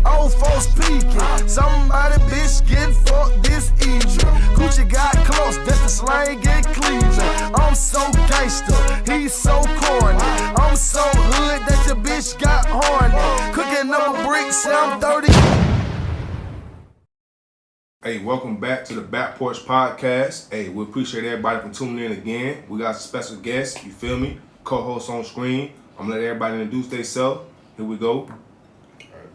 Old folks peeking. Somebody bitch get fucked this evening. Gucci got close, that's the slang in Cleveland. I'm so gangster, he's so corny. I'm so hood that your bitch got horny. Cooking up a brick, say I'm 30. Hey, welcome back to the Back Porch Podcast. Hey, we appreciate everybody for tuning in again. We got some special guests, you feel me? Co-hosts on screen. I'm gonna let everybody introduce themselves. Here we go.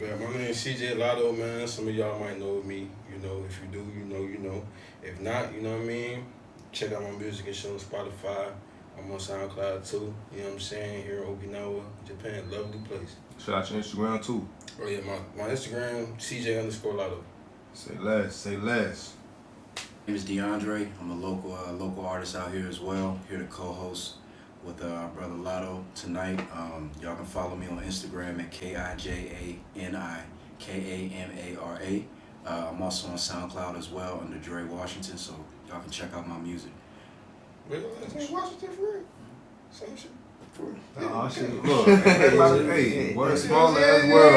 Alright, my name is CJ Lotto, man. Some of y'all might know me. You know, if you do, you know, you know. If not, you know what I mean? Check out my music and shit on Spotify. I'm on SoundCloud too. You know what I'm saying? Here in Okinawa, Japan. Lovely place. Shout out your Instagram too. Oh yeah, my Instagram, CJ_Lotto. Say less, say less. My name is DeAndre. I'm a local artist out here as well. Here to co-host with our brother Lotto tonight. Y'all can follow me on Instagram at KIJANIKAMARA. I'm also on SoundCloud as well under Dre Washington, so y'all can check out my music. Wait, that's Washington for real? Same shit. Oh shit! Look, everybody, hey, what a small ass world.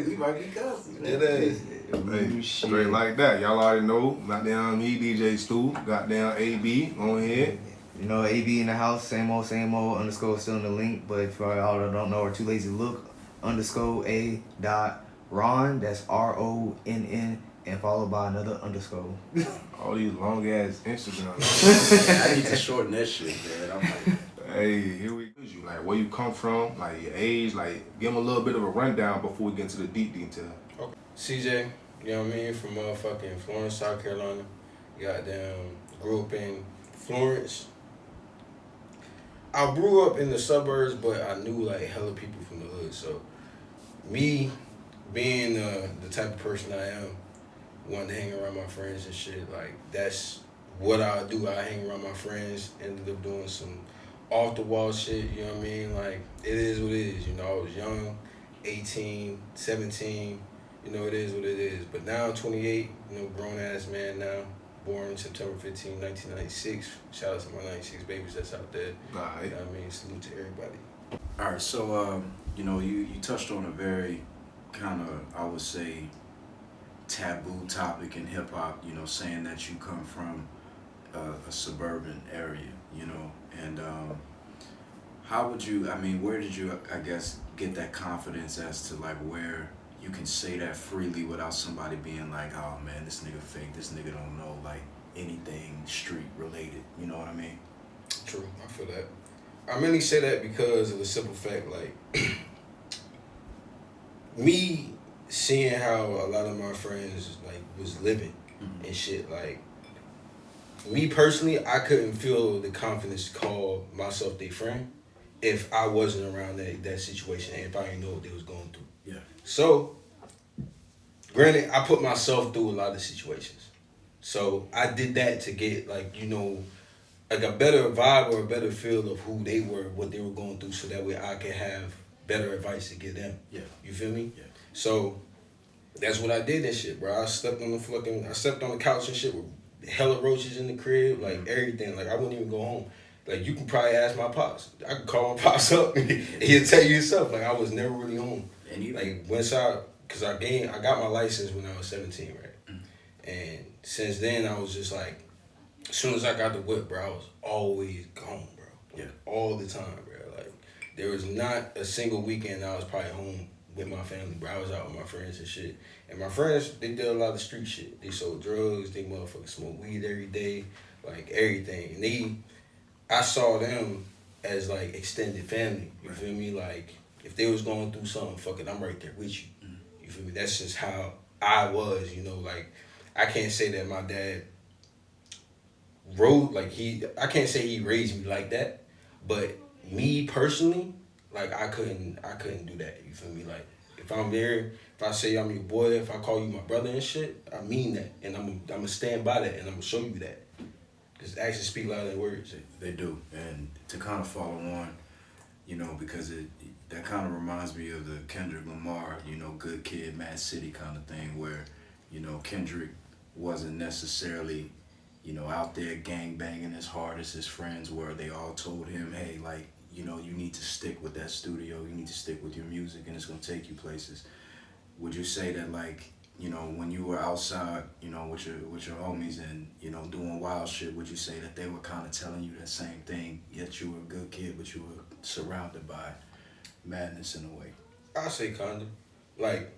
We might be cousins. It is. Hey, straight like that. Y'all already know. Goddamn me, DJ Stu. Goddamn AB on here. You know, AB in the house, same old, _ still in the link. But for y'all that don't know or too lazy to look, _A.Ron, that's RONN, and followed by another _. All these long ass Instagram. I need to shorten that shit, man. I'm like, Hey, here we go. You like where you come from, like your age, like give them a little bit of a rundown before we get into the deep detail. Okay. CJ, you know what I mean? From motherfucking Florence, South Carolina. Goddamn, grew up in Florence. I grew up in the suburbs, but I knew like hella people from the hood. So, me being the type of person I am, wanting to hang around my friends and shit, like that's what I do. I hang around my friends, ended up doing some off the wall shit, you know what I mean? Like, it is what it is, you know, I was young, 18, 17, you know, it is what it is. But now I'm 28, you know, grown ass man now, born September 15, 1996. Shout out to my 96 babies that's out there. Alright. You know what I mean? Salute to everybody. all right, so you know, you touched on a very kind of, I would say, taboo topic in hip hop. You know, saying that you come from a suburban area. You know, and how would you? I mean, where did you, I guess, get that confidence as to like where you can say that freely without somebody being like, oh man, this nigga fake, this nigga don't know like anything street related. You know what I mean? True, I feel that. I mainly say that because of the simple fact, like, me seeing how a lot of my friends like was living and shit, like, me personally, I couldn't feel the confidence to call myself their friend if I wasn't around that situation and if I didn't know what they was going through. Yeah. So, granted, I put myself through a lot of situations. So I did that to get, like, you know, like a better vibe or a better feel of who they were, what they were going through, so that way I could have better advice to give them. Yeah. You feel me? Yeah. So that's what I did and shit, bro. I slept on the couch and shit with hella roaches in the crib, like everything. Like I wouldn't even go home. Like you can probably ask my pops. I could call my pops up and he'll tell you himself. Like I was never really home. And you, like once I got my license when I was 17, right? And since then I was just like, as soon as I got the whip, bro, I was always gone, bro. Yeah. All the time, bro. Like there was not a single weekend I was probably home with my family, bro. I was out with my friends and shit. And my friends, they did a lot of street shit. They sold drugs, they motherfucking smoked weed every day, like everything. And I saw them as like extended family. You feel me? Like if they was going through something, fuck it, I'm right there with you. You feel me? That's just how I was, you know, like I can't say that my dad I can't say he raised me like that, but me personally, like I couldn't do that. You feel me? Like if I'm there, if I say I'm your boy, if I call you my brother and shit, I mean that, and I'm gonna stand by that, and I'm gonna show you that. Because actions speak louder than words. They do, and to kind of follow on, you know, because that kind of reminds me of the Kendrick Lamar, you know, Good Kid, Mad City kind of thing, where, you know, Kendrick wasn't necessarily out there gang banging as hard as his friends were. They all told him, hey, like, you need to stick with that studio. You need to stick with your music, and it's gonna take you places. Would you say that, like, when you were outside, with your homies and, doing wild shit, would you say that they were kind of telling you that same thing, yet you were a good kid, but you were surrounded by madness in a way? I say kinda. Like,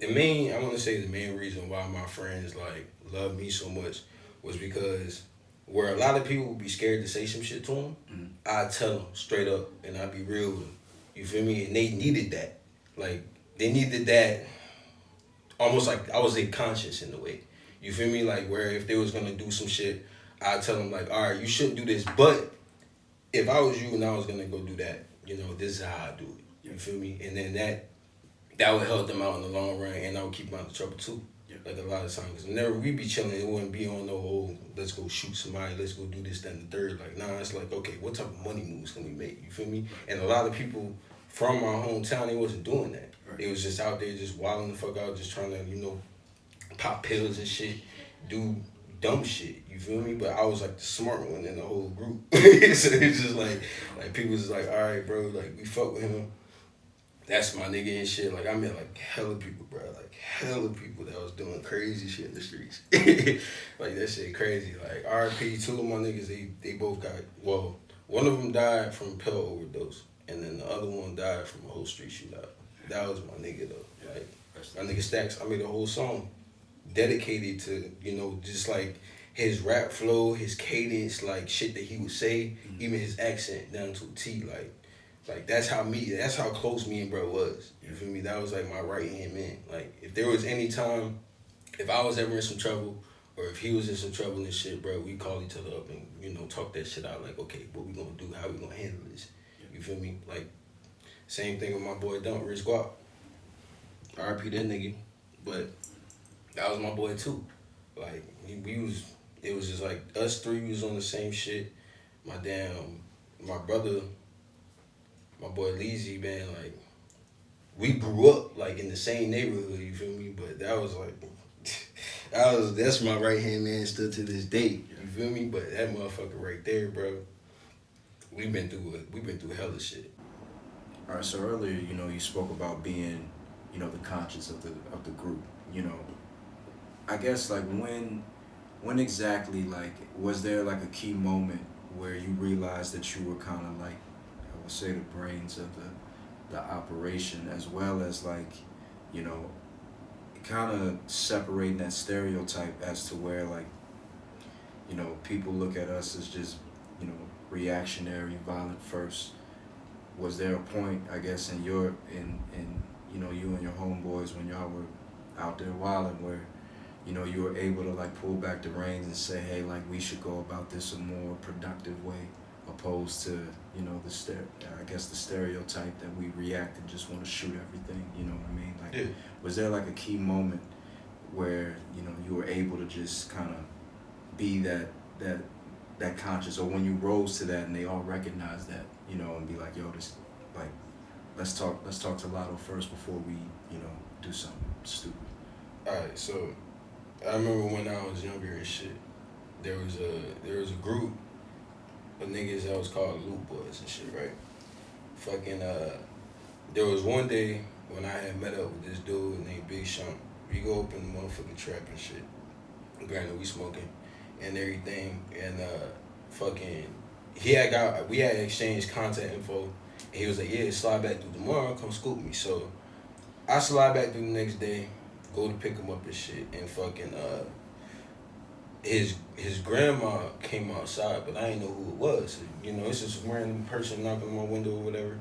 I want to say the main reason why my friends, like, love me so much was because where a lot of people would be scared to say some shit to them, I tell them straight up, and I be real with them. You feel me? And they needed that. Like, they needed that, almost like I was their conscience in a way. You feel me? Like, where if they was going to do some shit, I'd tell them, like, all right, you shouldn't do this, but if I was you and I was going to go do that, this is how I do it. You feel me? And then that would help them out in the long run, and I would keep them out of trouble too. Yeah. Like, a lot of times. Because whenever we be chilling, it wouldn't be on no whole, let's go shoot somebody, let's go do this, that, and the third. Like, nah, it's like, okay, what type of money moves can we make? You feel me? And a lot of people from my hometown, they wasn't doing that. Right. They was just out there just wilding the fuck out, just trying to, pop pills and shit, do dumb shit. You feel me? But I was like the smart one in the whole group. So it's just like people was like, all right, bro, like, we fuck with him. That's my nigga and shit. Like, I met like hella people, bro. Like, hella people that was doing crazy shit in the streets. Like, that shit crazy. Like, RP, two of my niggas, they both got, well, one of them died from pill overdose, and then the other one died from a whole street shootout. That was my nigga, though. Like, my nigga Stacks, I made a whole song dedicated to, just like his rap flow, his cadence, like shit that he would say, even his accent down to a T. Like that's how close me and bro was. You feel me? That was like my right hand man. Like, if there was any time, if I was ever in some trouble, or if he was in some trouble and shit, bro, we call each other up and, talk that shit out. Like, okay, what we gonna do? How we gonna handle this? You feel me? Like, same thing with my boy Dump, Rich Guap. RP that nigga. But that was my boy too. Like, it was just like us three was on the same shit. My brother, my boy Leezy, man, like, we grew up like in the same neighborhood, you feel me? But that was like, that's my right hand man still to this day, you feel me? But that motherfucker right there, bro, we've been through hella shit. All right, so earlier, you spoke about being, the conscience of the group. I guess, like, when exactly, like, was there like a key moment where you realized that you were kind of like, I would say, the brains of the operation, as well as, like, kind of separating that stereotype as to where, like, people look at us as just, reactionary, violent first. Was there a point, I guess, in you and your homeboys, when y'all were out there wilding, where you were able to, like, pull back the reins and say, hey, like, we should go about this a more productive way, opposed to, the stereotype that we react and just want to shoot everything, you know what I mean? Like, yeah. Was there, like, a key moment where, you were able to just kind of be that conscious, or when you rose to that and they all recognized that, and be like, yo, this, like, let's talk to Lotto first before we, do something stupid? Alright, so I remember when I was younger and shit, there was a group of niggas that was called Loot Boys and shit, right? Fucking there was one day when I had met up with this dude named Big Sean. We go up in the motherfucking trap and shit. Granted, we smoking and everything, and we had exchanged contact info, and he was like, yeah, slide back through tomorrow, come scoop me. So I slide back through the next day, go to pick him up and shit, and his grandma came outside, but I didn't know who it was. It's just a random person knocking on my window or whatever.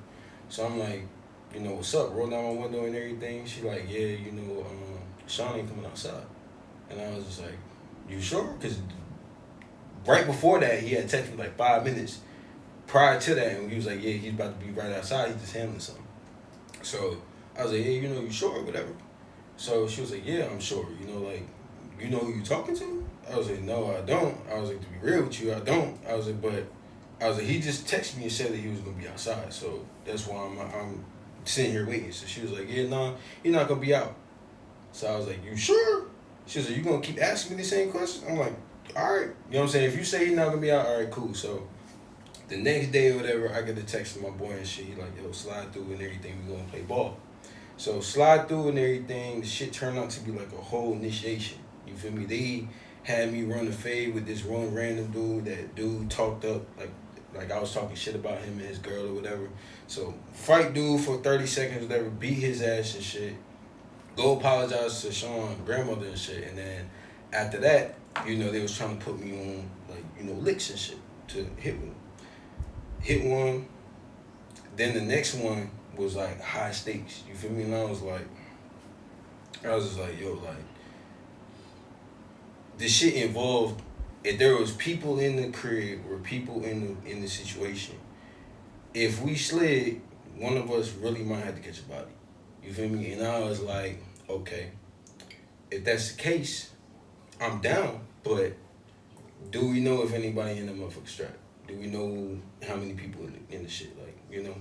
So I'm like, what's up? Roll down my window and everything. She like, yeah, Sean ain't coming outside. And I was just like, you sure? Because right before that, he had texted me like 5 minutes prior to that, and he was like, yeah, he's about to be right outside. He's just handling something. So I was like, yeah, you sure? Whatever. So she was like, yeah, I'm sure. Like, you know who you talking to? I was like, no, I don't. I was like, to be real with you, I don't. I was like, he just texted me and said that he was going to be outside. So that's why I'm sitting here waiting. So she was like, yeah, nah, you're not going to be out. So I was like, you sure? She was like, you going to keep asking me the same question? I'm like, all right. You know what I'm saying? If you say you're not gonna be out, all right, cool. So the next day or whatever, I get a text from my boy and shit. He like, yo, slide through and everything. We gonna play ball. So slide through and everything. The shit turned out to be like a whole initiation. You feel me? They had me run the fade with this one random dude. That dude talked up like I was talking shit about him and his girl or whatever. So fight dude for 30 seconds, whatever, beat his ass and shit. Go apologize to Sean's grandmother and shit. And then after that, you know, they was trying to put me on, like, you know, licks and shit to hit one. Hit one. Then the next one was like high stakes. You feel me? And I was just like, yo, like, this shit involved, if there was people in the crib or people in the situation, if we slid, one of us really might have to catch a body. You feel me? And I was like, okay, if that's the case, I'm down. But do we know if anybody in the motherfucking strap? Do we know how many people in the shit? Like, you know?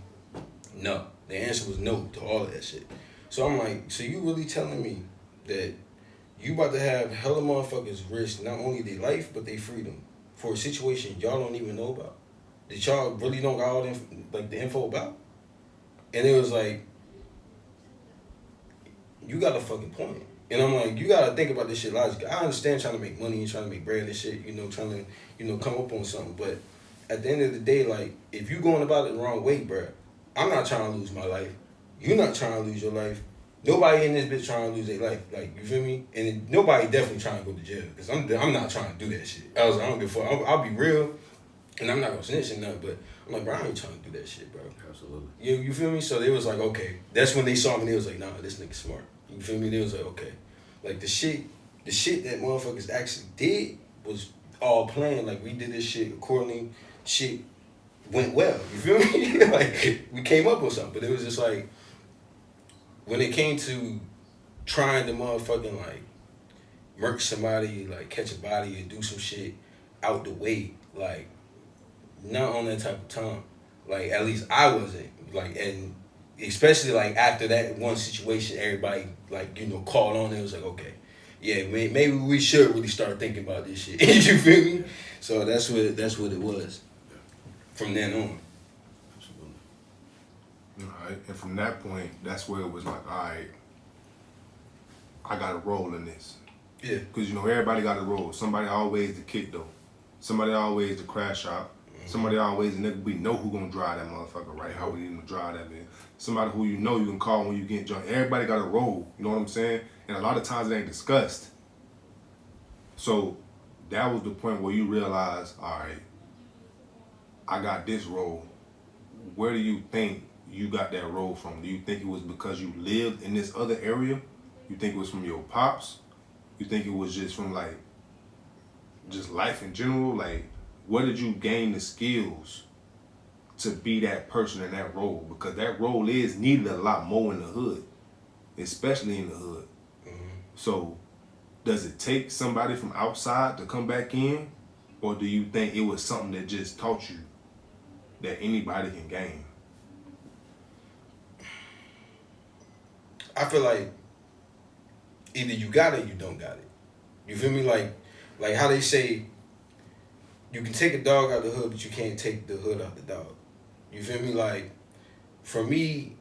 No. The answer was no to all of that shit. So I'm like, so you really telling me that you about to have hella motherfuckers risk not only their life, but their freedom for a situation y'all don't even know about? That y'all really don't got all the info about? And it was like, you got a fucking point. And I'm like, you gotta think about this shit logically. I understand trying to make money and trying to make bread and shit, you know, trying to, you know, come up on something. But at the end of the day, like, if you going about it the wrong way, bruh, I'm not trying to lose my life. You're not trying to lose your life. Nobody in this bitch trying to lose their life. Like, you feel me? And nobody definitely trying to go to jail. Because I'm not trying to do that shit. I don't give a fuck. I'll be real. And I'm not going to snitch and nothing. But I'm like, bro, I ain't trying to do that shit, bro. Absolutely. You feel me? So they was like, okay. That's when they saw me. They was like, nah, this nigga smart. You feel me? They was like, okay. Like, the shit that motherfuckers actually did was all planned. Like, we did this shit accordingly. Shit went well. You feel me? Like, we came up with something. But it was just like, when it came to trying to motherfucking, like, murk somebody, like, catch a body and do some shit out the way, like, not on that type of time. Like, at least I wasn't. Like, and especially, like, after that one situation, everybody, like, you know, called on it. It was like, okay, yeah, maybe we should really start thinking about this shit. You feel me? So that's what it was from then on. Alright, and from that point, that's where it was like, alright, I got a role in this. Yeah. Because, you know, everybody got a role. Somebody always the kick, though. Somebody always the crash out. Somebody always the nigga, we know who gonna drive that motherfucker, right? How we need to drive that man. Somebody who you know you can call when you get drunk. Everybody got a role, you know what I'm saying? And a lot of times it ain't discussed. So that was the point where you realize, alright, I got this role. Where do you think you got that role from? Do you think it was because you lived in this other area? You think it was from your pops? You think it was just from, like, just life in general? Like, where did you gain the skills to be that person in that role? Because that role is needed a lot more in the hood, especially in the hood. Mm-hmm. So does it take somebody from outside to come back in? Or do you think it was something that just taught you that anybody can gain? I feel like either you got it or you don't got it. You feel me? Like how they say, you can take a dog out of the hood, but you can't take the hood out the dog. You feel me? Like, for me,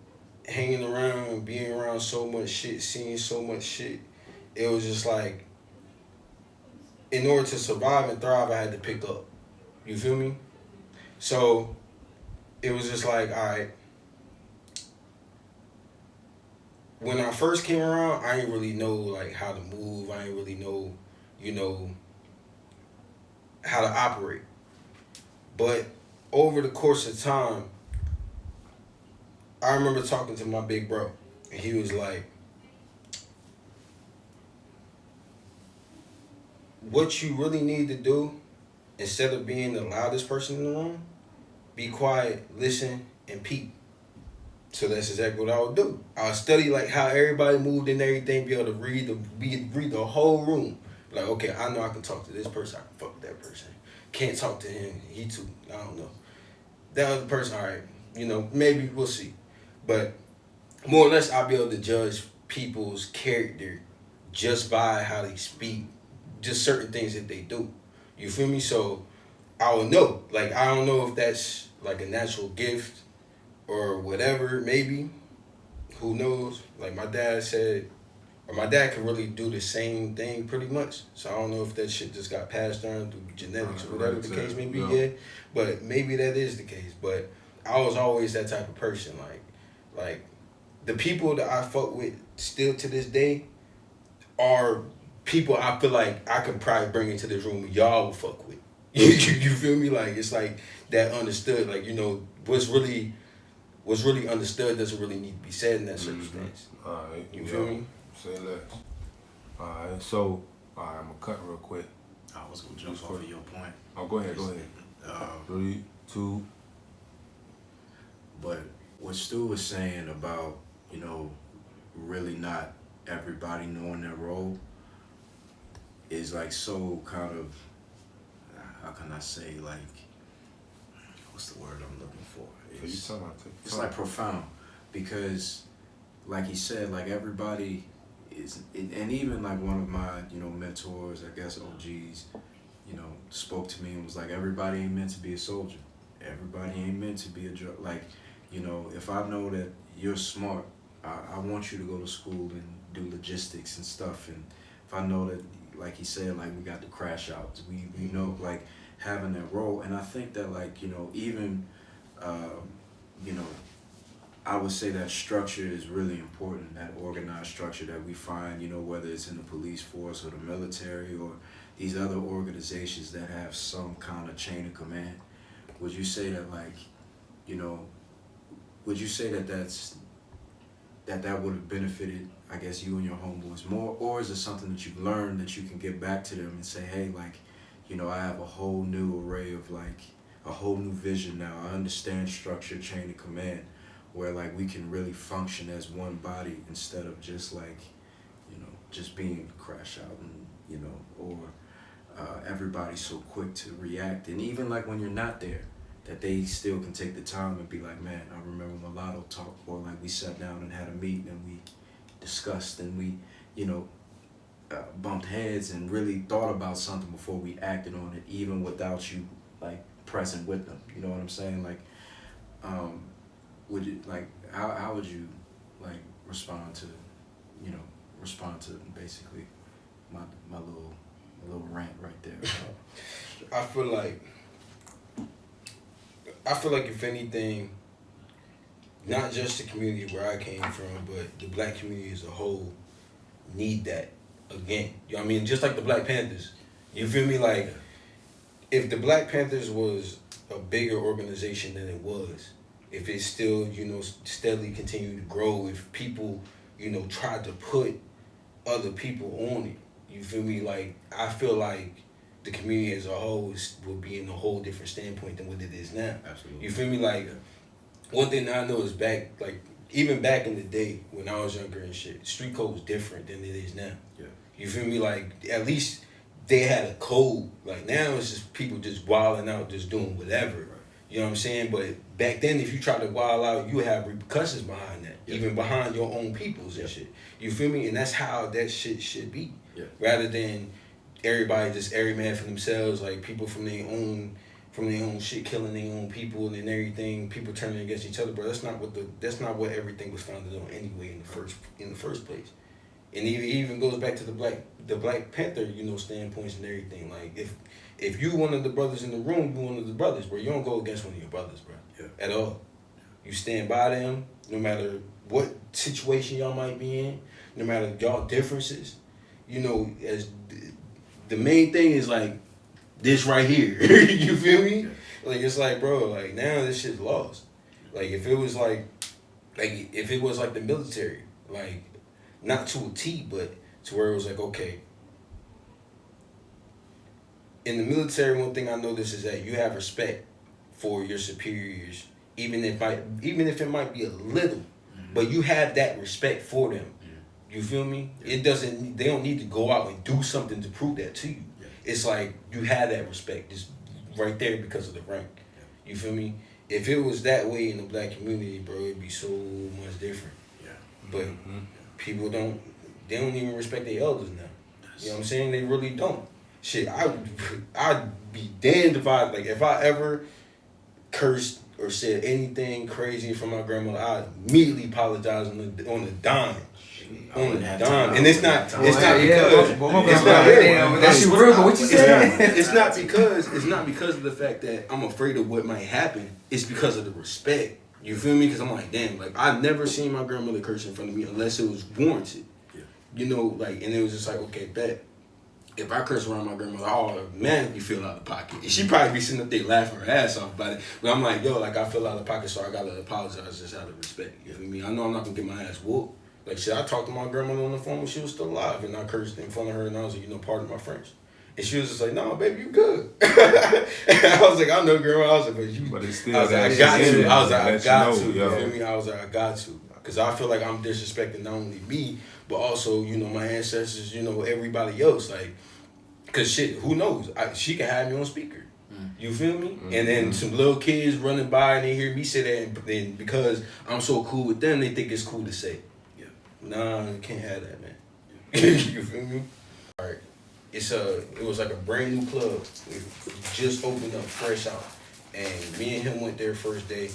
hanging around, being around so much shit, seeing so much shit, it was just like, in order to survive and thrive, I had to pick up. You feel me? So, it was just like, all right. When I first came around, I didn't really know, like, how to move. I didn't really know, you know, how to operate. But over the course of time, I remember talking to my big bro, and he was like, what you really need to do, instead of being the loudest person in the room, be quiet, listen, and peep. So that's exactly what I would do. I would study, like, how everybody moved and everything, be able to read the whole room. Like, okay, I know I can talk to this person, I can fuck with that person. Can't talk to him, he too, I don't know. That other person, all right, you know, maybe we'll see. But more or less, I'll be able to judge people's character just by how they speak, just certain things that they do. You feel me? So I would know. Like, I don't know if that's like a natural gift or whatever, maybe. Who knows? Like my dad said, or my dad could really do the same thing pretty much. So I don't know if that shit just got passed down through genetics or whatever the case may be, yeah. But maybe that is the case. But I was always that type of person. Like the people that I fuck with still to this day are people I feel like I could probably bring into this room and y'all would fuck with. You feel me? Like, it's like that understood. Like, you know, what's really understood doesn't really need to be said in that circumstance. All right. You feel me? Say less. All right. So, I'm going to cut real quick. I was going to jump off of your point. Oh, go ahead. 3, 2. But what Stu was saying about, you know, really not everybody knowing their role is like so kind of, how can I say, like, what's the word I'm looking for? It's like profound, because like he said, like everybody is, and even like one of my, you know, mentors, I guess OGs, you know, spoke to me and was like, everybody ain't meant to be a soldier. Everybody ain't meant to be a drug. Like, you know, if I know that you're smart, I want you to go to school and do logistics and stuff. And if I know that, like he said, like we got the crash outs, we know, like having that role. And I think that, like, you know, even, you know, I would say that structure is really important, that organized structure that we find, you know, whether it's in the police force or the military or these other organizations that have some kind of chain of command. Would you say that, like, you know, would you say that that would have benefited, I guess, you and your homeboys more? Or is it something that you've learned that you can get back to them and say, hey, like, you know, I have a whole new array of, like, a whole new vision now. I understand structure, chain of command, where, like, we can really function as one body instead of just, like, you know, just being crash out and, you know, or everybody's so quick to react. And even, like, when you're not there, that they still can take the time and be like, man, I remember Mulatto talked, or like we sat down and had a meeting and we discussed and we, you know, bumped heads and really thought about something before we acted on it, even without you, like, present with them. You know what I'm saying? Like, would you, like, how would you, like, respond to basically my little rant right there? I feel like if anything, not just the community where I came from, but the black community as a whole need that again. You know what I mean? Just like the Black Panthers. You feel me? Like, if the Black Panthers was a bigger organization than it was, if it still, you know, steadily continued to grow, if people, you know, tried to put other people on it, you feel me? Like, I feel like the community as a whole would be in a whole different standpoint than what it is now. Absolutely. You feel me? Like, one thing I know is back, like, even back in the day when I was younger and shit, street code was different than it is now. Yeah. You feel me? Like, at least they had a code. Like, now it's just people just wilding out, just doing whatever. Right. You know what I'm saying? But back then, if you try to wild out, you have repercussions behind that, even behind your own peoples and shit. You feel me? And that's how that shit should be. Yeah. Rather than everybody just every man for themselves, like people from their own shit, killing their own people and everything, people turning against each other, bro. That's not what everything was founded on anyway in the first place. And it even goes back to the Black Panther, you know, standpoints and everything. Like, if you one of the brothers in the room, you one of the brothers, bro. You don't go against one of your brothers, bro. Yeah. At all. You stand by them, no matter what situation y'all might be in, no matter y'all differences. You know, as the main thing is, like, this right here. You feel me? Like, it's like, bro, like, now this shit's lost. Like, if it was like the military, like, not to a T, but to where it was like, okay, in the military, one thing I noticed is that you have respect for your superiors, even if it might be a little, but you have that respect for them. You feel me? Yeah. They don't need to go out and do something to prove that to you. Yeah. It's like you have that respect just right there because of the rank. Yeah. You feel me? If it was that way in the black community, bro, it'd be so much different. Yeah. But people don't even respect their elders now. You know what I'm saying? They really don't. shit, I'd be damned if I ever cursed or said anything crazy in front of my grandmother, I immediately apologize on the dime. On the dime. And it's not because that's your real, but what you saying? it's not because of the fact that I'm afraid of what might happen. It's because of the respect. You feel me? Because I'm like, damn, like I've never seen my grandmother curse in front of me unless it was warranted. Yeah. You know, like, and it was just like, okay, bet. If I curse around my grandmother, I'll automatically feel out of pocket. And she probably be sitting up there laughing her ass off about it. But I'm like, yo, like I feel out of pocket, so I gotta apologize just out of respect. You feel me? I know I'm not gonna get my ass whooped. Like shit, I talked to my grandmother on the phone when she was still alive, and I cursed in front of her, and I was like, pardon my French. And she was just like, no, baby, you good. And I was like, I know, grandma. I was like, but it's still, I was like, I got to. I was like, I got to. You feel me? I was like, I got to. Because I feel like I'm disrespecting not only me, but also, my ancestors, everybody else. Like, because shit, who knows? She can have me on speaker. You feel me? Mm-hmm. And then some little kids running by and they hear me say that, and because I'm so cool with them, they think it's cool to say. Yeah. Nah, you can't have that, man. You feel me? All right. It was like a brand new club. We just opened up, fresh out. And me and him went there first day.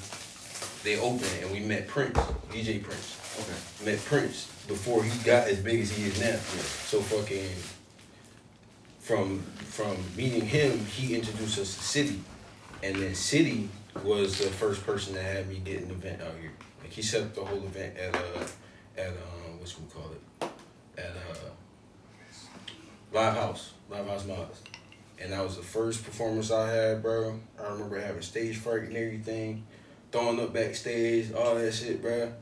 They opened and we met Prince, DJ Prince. Okay. Met Prince before he got as big as he is now. Yeah. So fucking from meeting him, he introduced us to City. And then City was the first person that had me get an event out here. Like he set up the whole event at what's we call it? At Live House Mods. And that was the first performance I had, bro. I remember having stage fright and everything, throwing up backstage, all that shit, bro.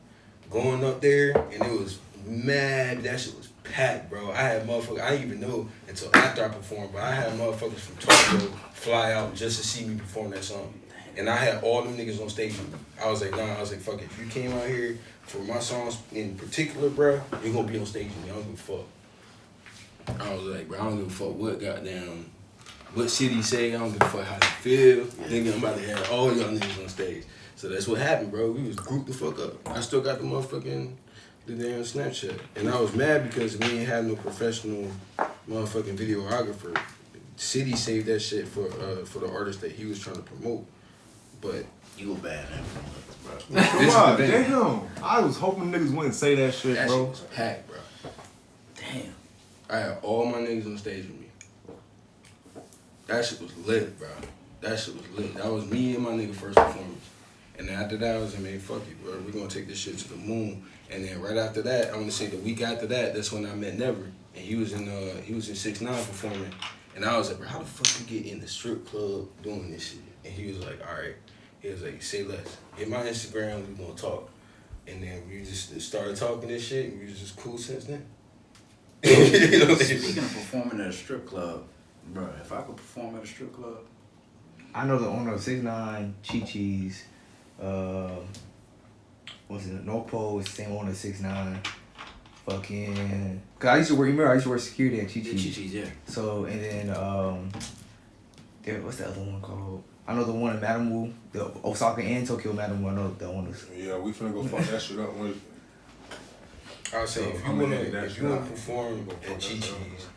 Going up there, and it was mad. That shit was packed, bro. I had motherfuckers, I didn't even know until after I performed, but I had motherfuckers from Tokyo fly out just to see me perform that song. And I had all them niggas on stage with me. I was like, fuck it. If you came out here for my songs in particular, bro, you're gonna be on stage with me. I don't give a fuck. I was like, bro, I don't give a fuck what City say, I don't give a fuck how they feel. Nigga, I'm about to have all y'all niggas on stage. So that's what happened, bro. We was grouped the fuck up. I still got the damn Snapchat. And I was mad because we ain't had no professional motherfucking videographer. City saved that shit for the artist that he was trying to promote. But you a bad influence, bro. Wow, damn. I was hoping niggas wouldn't say that shit, that bro. Shit was packed, bro. Damn. I had all my niggas on stage with me. That shit was lit, bro. That shit was lit. That was me and my nigga first performance. And then after that, I was like, man, fuck it, bro. We're gonna take this shit to the moon. And then right after that, I wanna say the week after that, that's when I met Never. And he was in 6ix9ine performing. And I was like, bro, how the fuck you get in the strip club doing this shit? And he was like, all right. He was like, say less. Get my Instagram, we gonna talk. And then we just started talking this shit, and we was just cool since then. Speaking of performing at a strip club, bro, if I could perform at a strip club, I know the owner of 6ix9ine, Chi-Chi's, what's it, No Pose, same owner of 6ix9ine. Fucking, cause I used to work security at Chi-Chi's. Yeah. So, and then, what's the other one called? I know the one in Madam Wu, the Osaka and Tokyo Madam Wu, I know the owners. Yeah, we finna go fuck that shit up. I would say, if you wanna perform at Chi-Chi's,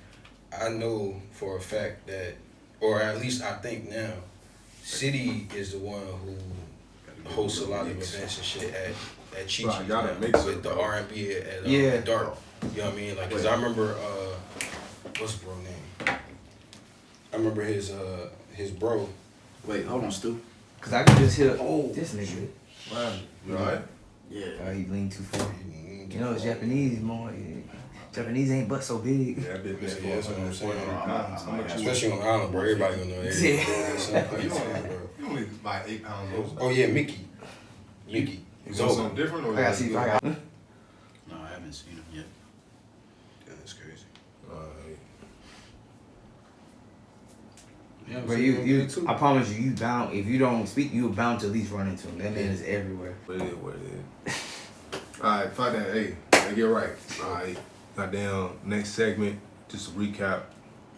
I know for a fact that, or at least I think now, City is the one who hosts a lot of events and shit at Chi-Chi's. With the R&B at Dark. You know what I mean? Like, cause I remember, what's the bro name? I remember his bro. Wait, hold on, Stu. Cause I can just hear this nigga. Wow. You alright? Yeah. He leaned too far. You know, it's Japanese, more. Japanese ain't but so big. Yeah, that bitch big. That's what I'm saying. Especially on the island, bro. Everybody gonna know that. You only like 8 pounds over. Oh yeah, Mickey. You want something different or? I gotta see if I got. No, I haven't seen him yet. Yeah, that's crazy. Yeah, but you, I promise you bound. If you don't speak, you bound to at least run into him. That man is everywhere. But it is what it is. All right, fuck that. Hey, get right. All right, goddamn. Next segment, just to recap.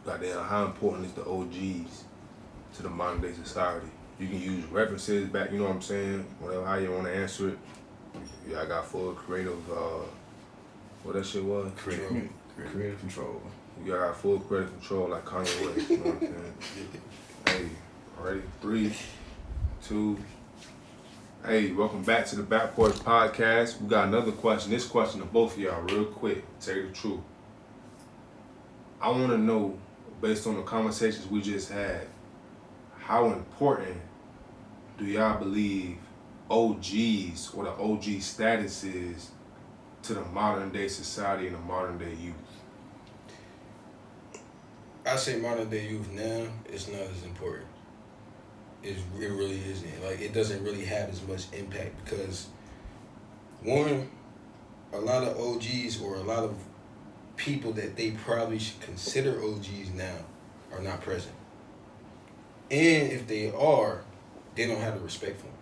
Goddamn, how important is the OGs to the modern day society? You can use references back. You know what I'm saying? Whatever, how you want to answer it. Yeah, I got full creative. What that shit was? Creative control. You got full credit control like Kanye West. You know what I'm saying? Hey, already 3, 2. Hey, welcome back to the Back Porch Podcast. We got another question. This question to both of y'all, real quick. Tell you the truth. I want to know, based on the conversations we just had, how important do y'all believe OGs or the OG status is to the modern day society and the modern day youth? I say modern day youth now, it's not as important. It really isn't. Like, it doesn't really have as much impact because, one, a lot of OGs or a lot of people that they probably should consider OGs now are not present. And if they are, they don't have the respect for them.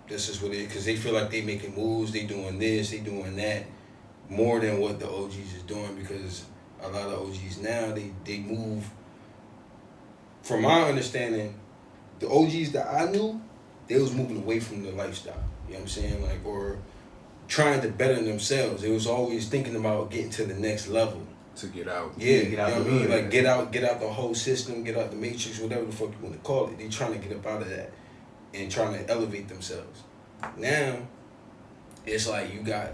This is what it is, because they feel like they making moves, they doing this, they doing that, more than what the OGs is doing, because a lot of OGs now, they move, from my understanding, the OGs that I knew, they was moving away from the lifestyle. You know what I'm saying? Like, or trying to better themselves. They was always thinking about getting to the next level. To get out. Yeah, Get out you know the what I mean? hood. Like, get out the whole system, get out the matrix, whatever the fuck you want to call it. They trying to get up out of that and trying to elevate themselves. Now, it's like you got,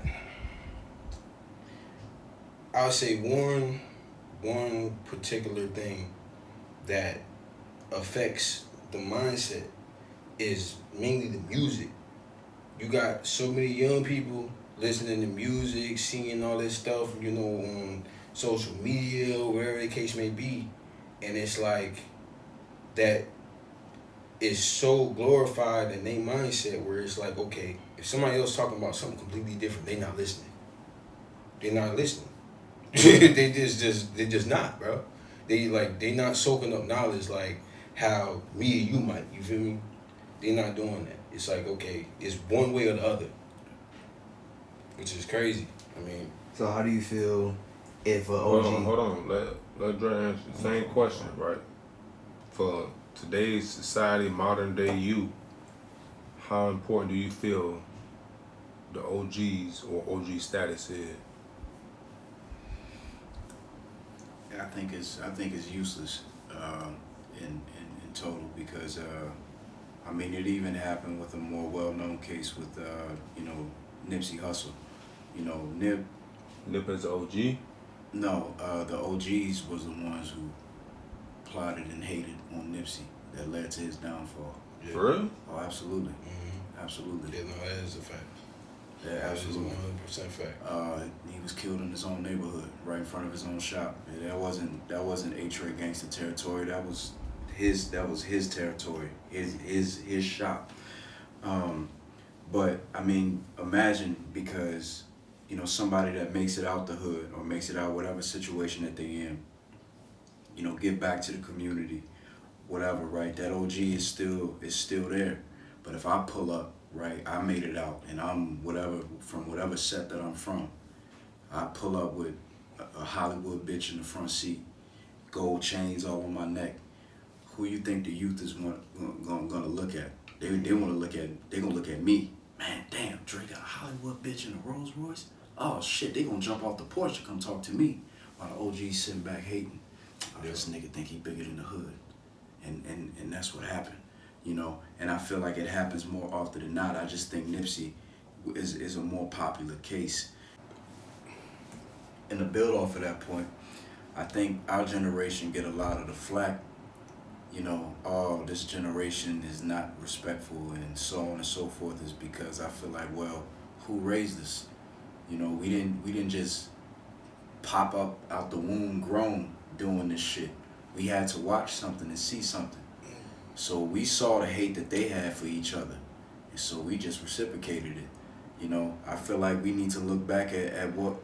I'll say one particular thing that affects the mindset is mainly the music. You got so many young people listening to music, seeing all this stuff, you know, on social media, wherever the case may be, and it's like that is so glorified in their mindset where it's like, okay, if somebody else talking about something completely different, they not listening. They're not listening. they just not, bro. They not soaking up knowledge like how me and you might, you feel me? They're not doing that. It's like, okay, it's one way or the other, which is crazy. I mean, So how do you feel if a Hold OG? on. Let Dre answer the same question, right? For today's society, modern day youth, how important do you feel the OGs or OG status is? I think it's useless in total because I mean it even happened with a more well-known case with Nipsey Hussle. You know, Nip as OG? No, the OGs was the ones who plotted and hated on Nipsey that led to his downfall. yeah. For real? Oh, absolutely, Mm-hmm. absolutely. Yeah, no, that is a fact. Yeah, That is absolutely. 100% fact. He was killed in his own neighborhood, right in front of his own shop. Yeah, that wasn't A-Tray gangster territory. That was his territory, his shop. But I mean, imagine, because somebody that makes it out the hood or makes it out whatever situation that they in, give back to the community, whatever, right? That OG is still there. But if I pull up, right, I made it out, and I'm from whatever set that I'm from, I pull up with a Hollywood bitch in the front seat, gold chains all on my neck. Who you think the youth is gonna look at? They gonna look at me. Man, damn, Dre got a Hollywood bitch in a Rolls Royce. Oh shit, they gonna jump off the porch to come talk to me, while the OG's sitting back hating. Oh, this nigga think he bigger than the hood, and that's what happened. And I feel like it happens more often than not. I just think Nipsey is a more popular case. And to build off of that point, I think our generation get a lot of the flack. Oh, this generation is not respectful and so on and so forth, is because I feel like, well, who raised us? We didn't just pop up out the womb grown doing this shit. We had to watch something and see something. So we saw the hate that they had for each other, and so we just reciprocated it. I feel like we need to look back at what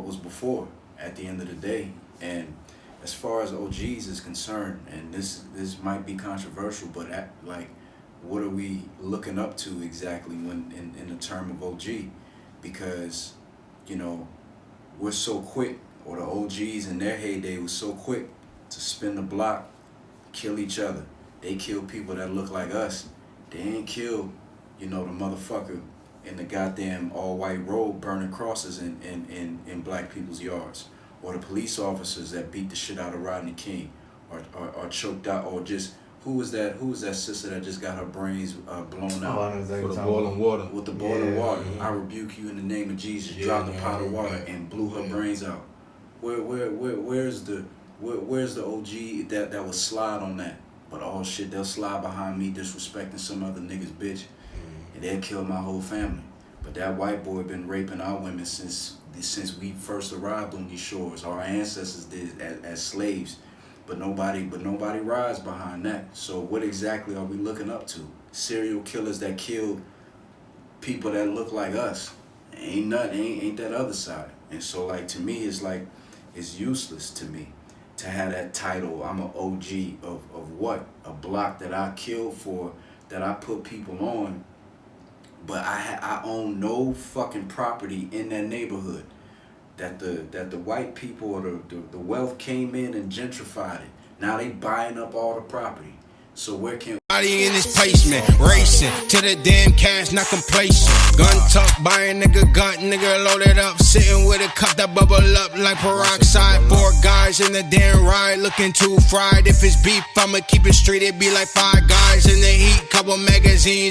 was before at the end of the day. And as far as OGs is concerned, and this might be controversial, but what are we looking up to exactly when in the term of OG? Because we're so quick, or the OGs in their heyday was so quick to spin the block, kill each other. They kill people that look like us. They ain't kill, the motherfucker in the goddamn all-white robe burning crosses in black people's yards. or the police officers that beat the shit out of Rodney King, or choked out, or just who was that sister that just got her brains blown out? Oh, I know exactly For the what you're boiling water. With the boiling water. Mhm. I rebuke you in the name of Jesus. Yeah, Dropped the man, pot of water man. and blew her Yeah. brains out. Where's the OG that would slide on that? But all shit, they'll slide behind me disrespecting some other nigga's bitch, and they'll kill my whole family. But that white boy been raping our women since we first arrived on these shores. Our ancestors did as slaves, but nobody rides behind that. So what exactly are we looking up to? Serial killers that kill people that look like us. Ain't that other side. And so like to me it's useless to me to have that title. I'm an OG of what? A block that I killed for, that I put people on, but I own no fucking property in that neighborhood. That the white people or the wealth came in and gentrified it. Now they buying up all the property. So where can Body in his placement, racing to the damn cash, not complacent. Gun tuck, buy a nigga gun, nigga loaded up, sitting with a cup that bubble up like peroxide. 4 guys in the damn ride, looking too fried. If it's beef, I'ma keep it street. It be like 5 guys in the heat, couple magazines.